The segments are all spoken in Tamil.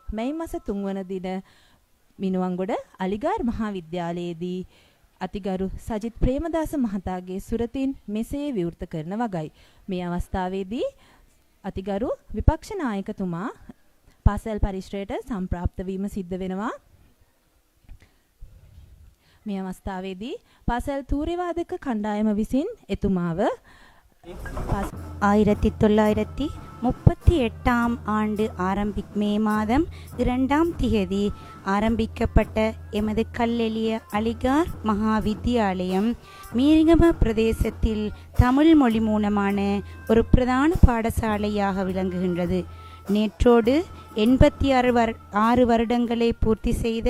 මැයි මාස 3 වන දින මිනුවන්ගොඩ අලිගාර් මහා විද්‍යාලයේදී අතිගරු සජිත් ප්‍රේමදාස මහතාගේ සුරතින් මෙසේ විවෘත කරන වගයි. මේ අවස්ථාවේදී අතිගරු විපක්ෂ නායකතුමා පාසල් පරිශ්‍රයට සම්ප්‍රාප්ත වීම සිද්ධ වෙනවා. මේ අවස්ථාවේදී පාසල් තූර්යවාදක කණ්ඩායම විසින් එතුමාව 1938 ஆண்டு மே மாதம் 2ஆம் தேதி ஆரம்பிக்கப்பட்ட எமது கல்லெளிய அலிகார் மகா வித்தியாலயம் மீரிகம பிரதேசத்தில் தமிழ் மொழி மூலமான ஒரு பிரதான பாடசாலையாக விளங்குகின்றது. நேற்றோடு 86 வருடங்களை பூர்த்தி செய்த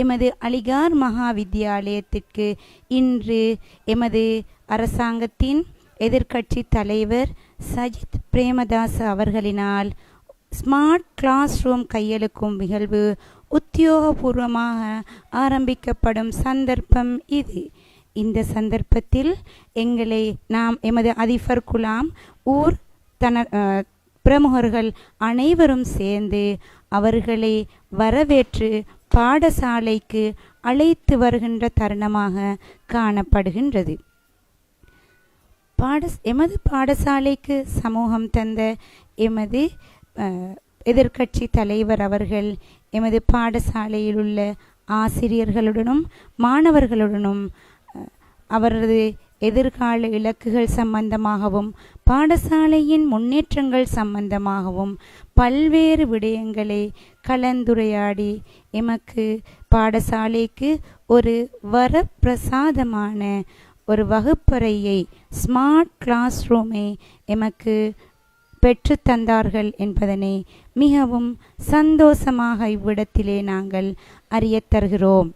எமது அலிகார் மகா வித்தியாலயத்திற்கு இன்று எமது அரசாங்கத்தின் எதிர்க்கட்சி தலைவர் சஜித் பிரேமதாஸ் அவர்களினால் ஸ்மார்ட் கிளாஸ் ரூம் கையளிக்கும் நிகழ்வு உத்தியோகபூர்வமாக ஆரம்பிக்கப்படும் சந்தர்ப்பம் இது. இந்த சந்தர்ப்பத்தில் எமது அதிபர் குலாம் ஊர் பிரமுகர்கள் அனைவரும் சேர்ந்து அவர்களை வரவேற்று பாடசாலைக்கு அழைத்து வருகின்ற தருணமாக காணப்படுகின்றது. எமது பாடசாலைக்கு சமூகம் தந்த எமது எதிர்க்கட்சி தலைவர் அவர்கள் எமது பாடசாலையில் உள்ள ஆசிரியர்களுடனும் மாணவர்களுடனும் அவரது எதிர்கால இலக்குகள் சம்பந்தமாகவும் பாடசாலையின் முன்னேற்றங்கள் சம்பந்தமாகவும் பல்வேறு விடயங்களை கலந்துரையாடி எமக்கு பாடசாலைக்கு ஒரு வரப்பிரசாதமான ஒரு வகுப்பறையை ஸ்மார்ட் கிளாஸ் ரூமை எமக்கு பெற்று தந்தார்கள் என்பதனை மிகவும் சந்தோஷமாக இவ்விடத்திலே நாங்கள் அறியத் தருகிறோம்.